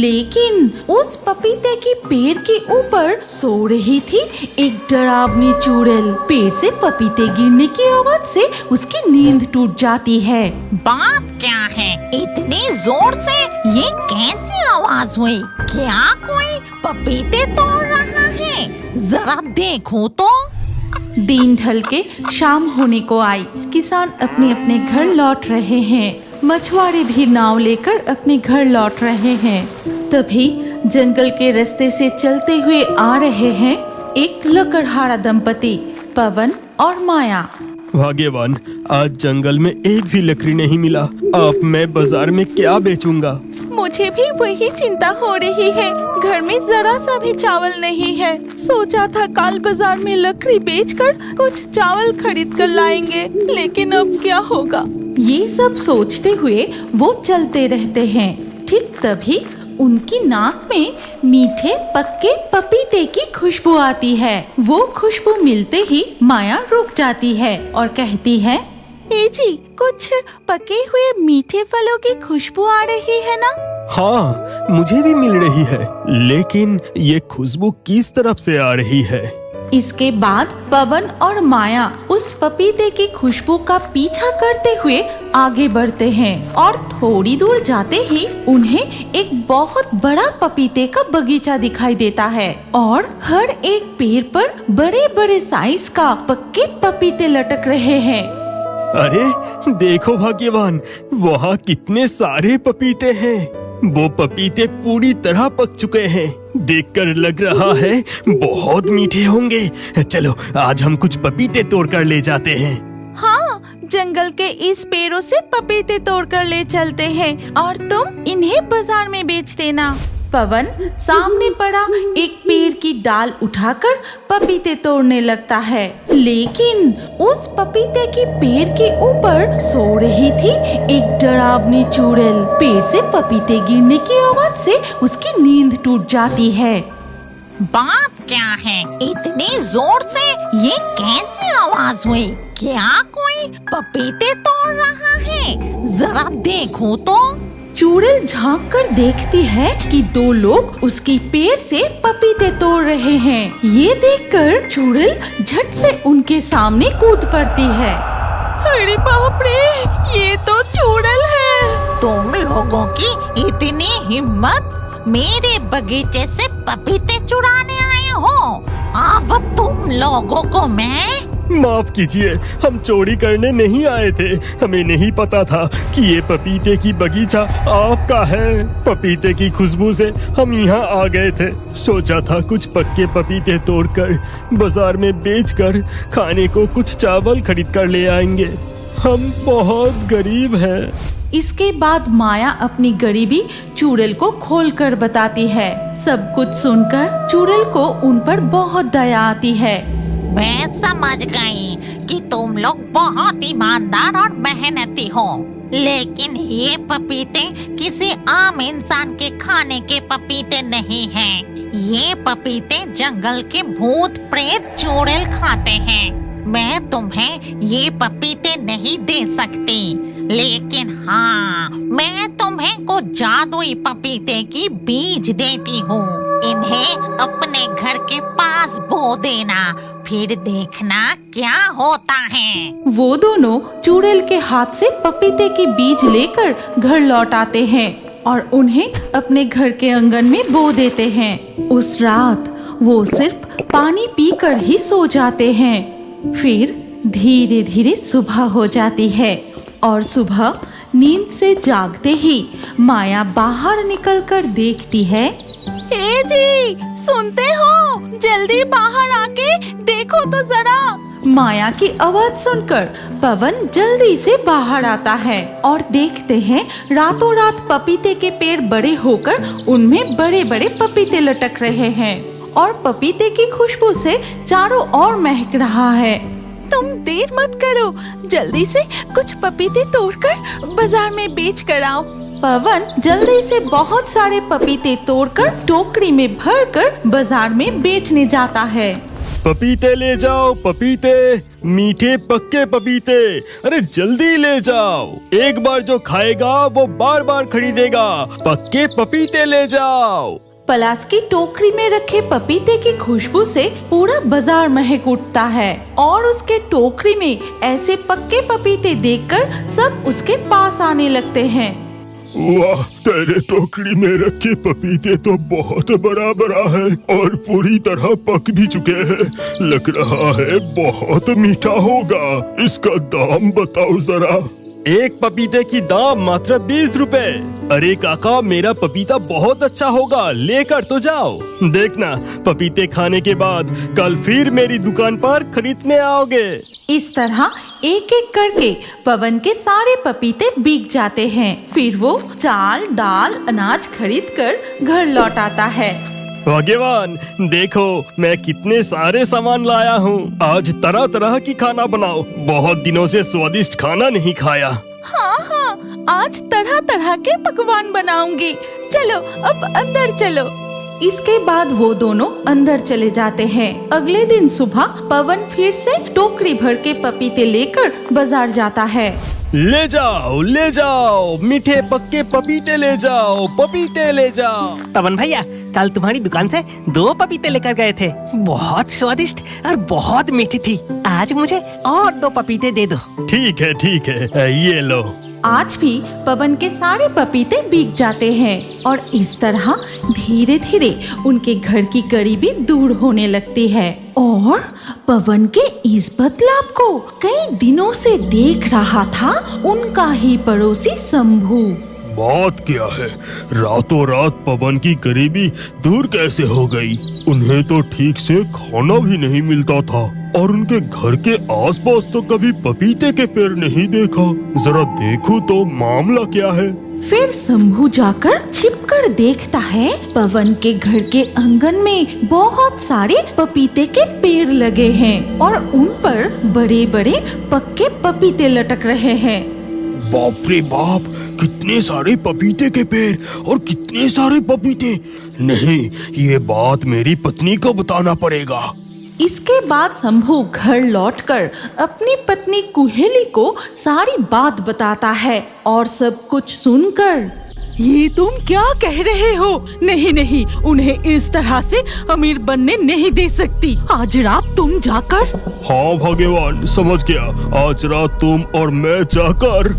लेकिन उस पपीते की पेड़ के ऊपर सो रही थी एक डरावनी चुड़ैल। पेड़ से पपीते गिरने की आवाज से उसकी नींद टूट जाती है। बात क्या है, इतनी जोर से ये कैसी आवाज हुई? क्या कोई पपीते तोड़ रहा है? जरा देखो तो। दिन ढल के शाम होने को आई। किसान अपने अपने घर लौट रहे हैं। मछुआरे भी नाव लेकर अपने घर लौट रहे हैं। तभी जंगल के रास्ते से चलते हुए आ रहे हैं एक लकड़हारा दंपति, पवन और माया। भाग्यवान, आज जंगल में एक भी लकड़ी नहीं मिला। अब मैं बाजार में क्या बेचूंगा? मुझे भी वही चिंता हो रही है। घर में जरा सा भी चावल नहीं है। सोचा था कल बाजार में लकड़ी बेचकर कुछ चावल खरीद कर लाएंगे, लेकिन अब क्या होगा? ये सब सोचते हुए वो चलते रहते हैं। ठीक तभी उनकी नाक में मीठे पक्के पपीते की खुशबू आती है। वो खुशबू मिलते ही माया रुक जाती है और कहती है, ए जी, कुछ पके हुए मीठे फलों की खुशबू आ रही है ना? हाँ, मुझे भी मिल रही है, लेकिन ये खुशबू किस तरफ से आ रही है? इसके बाद पवन और माया उस पपीते की खुशबू का पीछा करते हुए आगे बढ़ते हैं और थोड़ी दूर जाते ही उन्हें एक बहुत बड़ा पपीते का बगीचा दिखाई देता है और हर एक पेड़ पर बड़े बड़े साइज का पक्के पपीते लटक रहे हैं। अरे देखो भाग्यवान, वहाँ कितने सारे पपीते हैं। वो पपीते पूरी तरह पक चुके हैं। देखकर लग रहा है बहुत मीठे होंगे। चलो आज हम कुछ पपीते तोड़कर ले जाते हैं। हाँ, जंगल के इस पेड़ों से पपीते तोड़कर ले चलते हैं और तुम इन्हें बाजार में बेच देना। पवन सामने पड़ा एक पेड़ की डाल उठाकर पपीते तोड़ने लगता है, लेकिन उस पपीते की पेड़ के ऊपर सो रही थी एक डरावनी चुड़ैल। पेड़ से पपीते गिरने की आवाज से उसकी नींद टूट जाती है। बात क्या है, इतनी जोर से ये कैसी आवाज हुई? क्या कोई पपीते तोड़ रहा है? जरा देखो तो। चुड़ैल झांक कर देखती है कि दो लोग उसकी पेड़ से पपीते तोड़ रहे हैं। ये देखकर चुड़ैल झट से उनके सामने कूद पड़ती है। अरे बाप रे, ये तो चुड़ैल है। तुम लोगों की इतनी हिम्मत, मेरे बगीचे से पपीते चुराने आए हो? अब तुम लोगों को मैं माफ कीजिए, हम चोरी करने नहीं आए थे। हमें नहीं पता था कि ये पपीते की बगीचा आपका है। पपीते की खुशबू से हम यहाँ आ गए थे। सोचा था कुछ पक्के पपीते तोड़कर बाजार में बेचकर खाने को कुछ चावल खरीद कर ले आएंगे। हम बहुत गरीब हैं। इसके बाद माया अपनी गरीबी चुड़ैल को खोलकर बताती है। सब कुछ सुनकर चुड़ैल को उन पर बहुत दया आती है। मैं समझ गई कि तुम लोग बहुत ईमानदार और मेहनती हो, लेकिन ये पपीते किसी आम इंसान के खाने के पपीते नहीं हैं। ये पपीते जंगल के भूत प्रेत चुड़ैल खाते हैं। मैं तुम्हें ये पपीते नहीं दे सकती, लेकिन हाँ, मैं तुम्हें कुछ जादुई पपीते की बीज देती हूँ। इन्हें अपने घर के पास बो देना, फिर देखना क्या होता है। वो दोनों चुड़ैल के हाथ से पपीते के बीज लेकर घर लौट आते हैं और उन्हें अपने घर के आंगन में बो देते हैं। उस रात वो सिर्फ पानी पीकर ही सो जाते हैं। फिर धीरे धीरे सुबह हो जाती है और सुबह नींद से जागते ही माया बाहर निकलकर देखती है। ए जी, सुनते हो? जल्दी बाहर आके देखो तो जरा। माया की आवाज सुनकर पवन जल्दी से बाहर आता है और देखते हैं रातों रात पपीते के पेड़ बड़े होकर उनमें बड़े बड़े पपीते लटक रहे हैं और पपीते की खुशबू से चारों ओर महक रहा है। तुम देर मत करो, जल्दी से कुछ पपीते तोड़कर बाजार में बेच कर आओ। पवन जल्दी से बहुत सारे पपीते तोड़कर टोकरी में भरकर बाजार में बेचने जाता है। पपीते ले जाओ, पपीते, मीठे पक्के पपीते, अरे जल्दी ले जाओ। एक बार जो खाएगा वो बार बार खरीदेगा। पक्के पपीते ले जाओ। पलाश की टोकरी में रखे पपीते की खुशबू से पूरा बाजार महक उठता है और उसके टोकरी में ऐसे पक्के पपीते देखकर सब उसके पास आने लगते हैं। वाह, तेरे टोकरी में रखे पपीते तो बहुत बड़ा बड़ा है और पूरी तरह पक भी चुके हैं। लग रहा है बहुत मीठा होगा। इसका दाम बताओ जरा। एक पपीते की दाम मात्र 20 रुपए। अरे काका, मेरा पपीता बहुत अच्छा होगा, लेकर तो जाओ। देखना, पपीते खाने के बाद कल फिर मेरी दुकान पर खरीदने आओगे। इस तरह एक एक करके पवन के सारे पपीते बिक जाते हैं। फिर वो चाल, दाल, अनाज खरीद कर घर लौट आता है। भाग्यवान, देखो मैं कितने सारे सामान लाया हूँ। आज तरह तरह की खाना बनाओ। बहुत दिनों से स्वादिष्ट खाना नहीं खाया। हाँ, आज तरह तरह के पकवान बनाऊंगी। चलो अब अंदर चलो। इसके बाद वो दोनों अंदर चले जाते हैं। अगले दिन सुबह पवन फिर से टोकरी भर के पपीते लेकर बाजार जाता है। ले जाओ, मीठे पक्के पपीते ले जाओ, पपीते ले जाओ। पवन भैया, कल तुम्हारी दुकान से 2 पपीते लेकर गए थे। बहुत स्वादिष्ट और बहुत मीठी थी। आज मुझे और 2 पपीते दे दो। ठीक है, ये लो। आज भी पवन के सारे पपीते बिक जाते हैं और इस तरह धीरे धीरे उनके घर की गरीबी दूर होने लगती है। और पवन के इस बदलाव को कई दिनों से देख रहा था उनका ही पड़ोसी शंभू। बात क्या है, रातों रात पवन की गरीबी दूर कैसे हो गई? उन्हें तो ठीक से खाना भी नहीं मिलता था और उनके घर के आसपास तो कभी पपीते के पेड़ नहीं देखा। जरा देखूं तो मामला क्या है। फिर शंभू जाकर छिपकर देखता है पवन के घर के आंगन में बहुत सारे पपीते के पेड़ लगे हैं और उन पर बड़े बड़े पक्के पपीते लटक रहे हैं। बाप रे बाप, कितने सारे पपीते के पेड़ और कितने सारे पपीते। नहीं, ये बात मेरी पत्नी को बताना पड़ेगा। इसके बाद शंभू घर लौटकर अपनी पत्नी कुहेली को सारी बात बताता है और सब कुछ सुनकर, ये तुम क्या कह रहे हो? नहीं, उन्हें इस तरह से अमीर बनने नहीं दे सकती। आज रात तुम जाकर। हाँ भाग्यवान, समझ गया। आज रात तुम और मैं जाकर।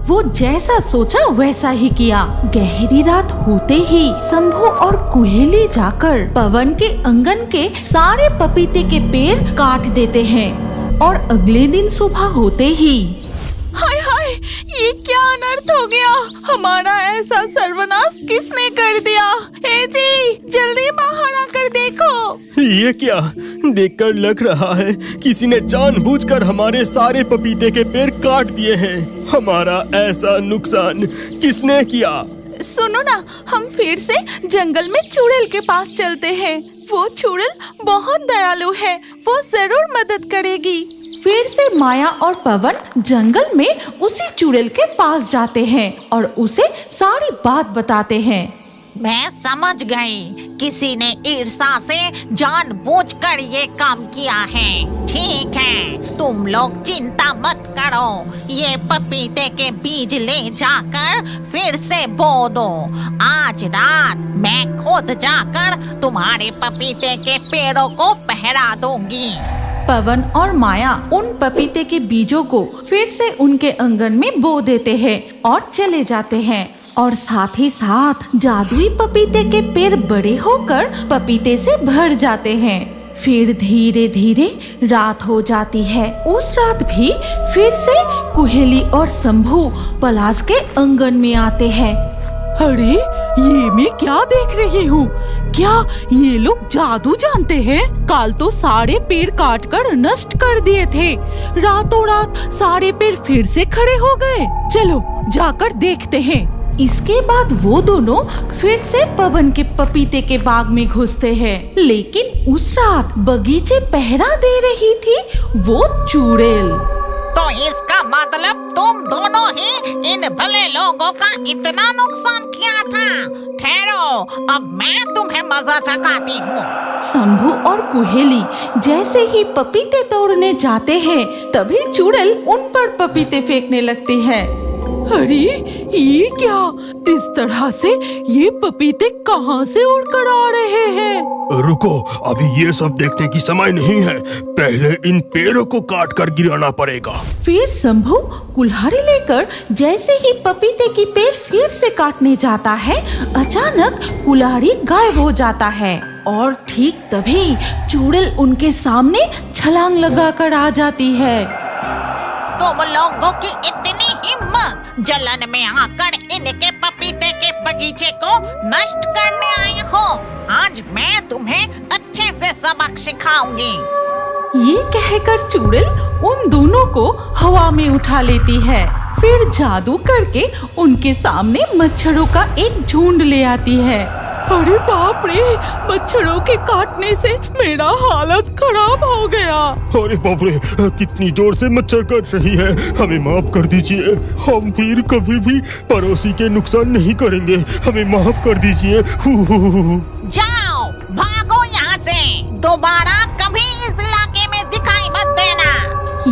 वो जैसा सोचा वैसा ही किया। गहरी रात होते ही शंभू और कुहेली जाकर पवन के आंगन के सारे पपीते के पेड़ काट देते हैं और अगले दिन सुबह होते ही, हाय हाय, ये क्या अनर्थ हो गया? हमारा ऐसा सर्वनाश किसने कर दिया? हे जी, जल्दी बाहर आकर देखो। ये क्या? देखकर लग रहा है किसी ने जानबूझकर हमारे सारे पपीते के पेड़ काट दिए हैं। हमारा ऐसा नुकसान किसने किया? सुनो ना, हम फिर से जंगल में चुड़ैल के पास चलते हैं। वो चुड़ैल बहुत दयालु है, वो जरूर मदद करेगी। फिर से माया और पवन जंगल में उसी चुड़ैल के पास जाते हैं और उसे सारी बात बताते हैं। मैं समझ गई, किसी ने ईर्ष्या से जानबूझकर ये काम किया है। ठीक है, तुम लोग चिंता मत करो। ये पपीते के बीज ले जाकर फिर से बो दो। आज रात मैं खुद जाकर तुम्हारे पपीते के पेड़ों को पहरा दूंगी। पवन और माया उन पपीते के बीजों को फिर से उनके आंगन में बो देते हैं और चले जाते हैं और साथ ही साथ जादुई पपीते के पेड़ बड़े होकर पपीते से भर जाते हैं। फिर धीरे धीरे रात हो जाती है। उस रात भी फिर से कुहेली और शंभू पलाश के आंगन में आते हैं। अरे, ये मैं क्या देख रही हूँ? क्या ये लोग जादू जानते हैं? कल तो सारे पेड़ काट कर नष्ट कर दिए थे। रातों रात सारे पेड़ फिर से खड़े हो गए। चलो जाकर देखते हैं। इसके बाद वो दोनों फिर से पवन के पपीते के बाग में घुसते हैं। लेकिन उस रात बगीचे पहरा दे रही थी वो चुड़ैल। तो इसका मतलब तुम दोनों ही इन भले लोगों का इतना नुकसान किया था। ठहरो, अब मैं तुम्हें मजा चखाती हूँ। शंभू और कुहेली जैसे ही पपीते तोड़ने जाते हैं तभी चुड़ैल उन पर पपीते फेंकने लगती है। अरे ये क्या, इस तरह से ये पपीते कहाँ से उड़कर आ रहे हैं? रुको, अभी ये सब देखने की समय नहीं है, पहले इन पेड़ों को काट कर गिराना पड़ेगा। फिर शंभू कुल्हाड़ी लेकर जैसे ही पपीते की पेड़ फिर से काटने जाता है, अचानक कुल्हाड़ी गायब हो जाता है और ठीक तभी चुड़ैल उनके सामने छलांग लगाकर आ जाती है। तुम लोगों की इतनी हिम्मत, जलन में आकर इनके पपीते के बगीचे को नष्ट करने आए हो। आज मैं तुम्हें अच्छे से सबक सिखाऊंगी। ये कहकर चुड़ैल उन दोनों को हवा में उठा लेती है, फिर जादू करके उनके सामने मच्छरों का एक झुंड ले आती है। अरे बाप रे, मच्छरों के काटने से मेरा हालत खराब हो गया। अरे बाप रे, कितनी जोर से मच्छर काट रही है, हमें माफ कर दीजिए। हम फिर कभी भी पड़ोसी के नुकसान नहीं करेंगे, हमें माफ कर दीजिए। जाओ, भागो यहाँ से, दोबारा कभी इस इलाके में दिखाई मत देना।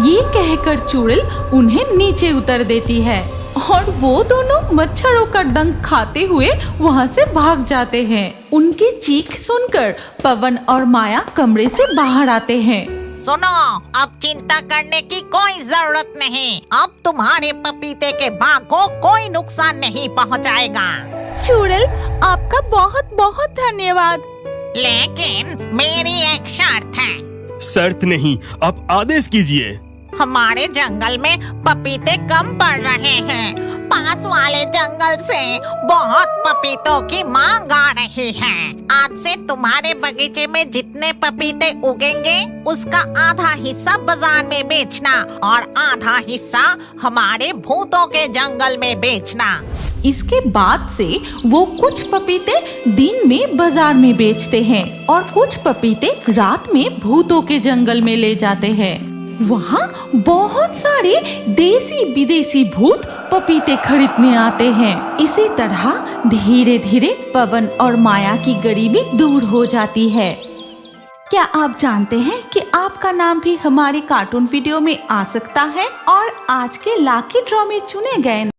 ये कहकर चुड़ैल उन्हें नीचे उतर देती है और वो दोनों मच्छरों का डंक खाते हुए वहाँ से भाग जाते हैं। उनकी चीख सुनकर पवन और माया कमरे से बाहर आते हैं। सुनो, अब चिंता करने की कोई जरूरत नहीं। अब तुम्हारे पपीते के बाग को कोई नुकसान नहीं पहुँचाएगा। चुड़ैल, आपका बहुत बहुत धन्यवाद। लेकिन मेरी एक शर्त है। शर्त नहीं, आप आदेश कीजिए। हमारे जंगल में पपीते कम पड़ रहे हैं। पास वाले जंगल से बहुत पपीतों की मांग आ रही है। आज से तुम्हारे बगीचे में जितने पपीते उगेंगे उसका आधा हिस्सा बाजार में बेचना और आधा हिस्सा हमारे भूतों के जंगल में बेचना। इसके बाद से वो कुछ पपीते दिन में बाजार में बेचते हैं और कुछ पपीते रात में भूतों के जंगल में ले जाते हैं। वहाँ बहुत सारे देसी विदेशी भूत पपीते खरीदने आते हैं। इसी तरह धीरे धीरे पवन और माया की गरीबी दूर हो जाती है। क्या आप जानते हैं कि आपका नाम भी हमारे कार्टून वीडियो में आ सकता है? और आज के लाकी ड्रॉ में चुने गए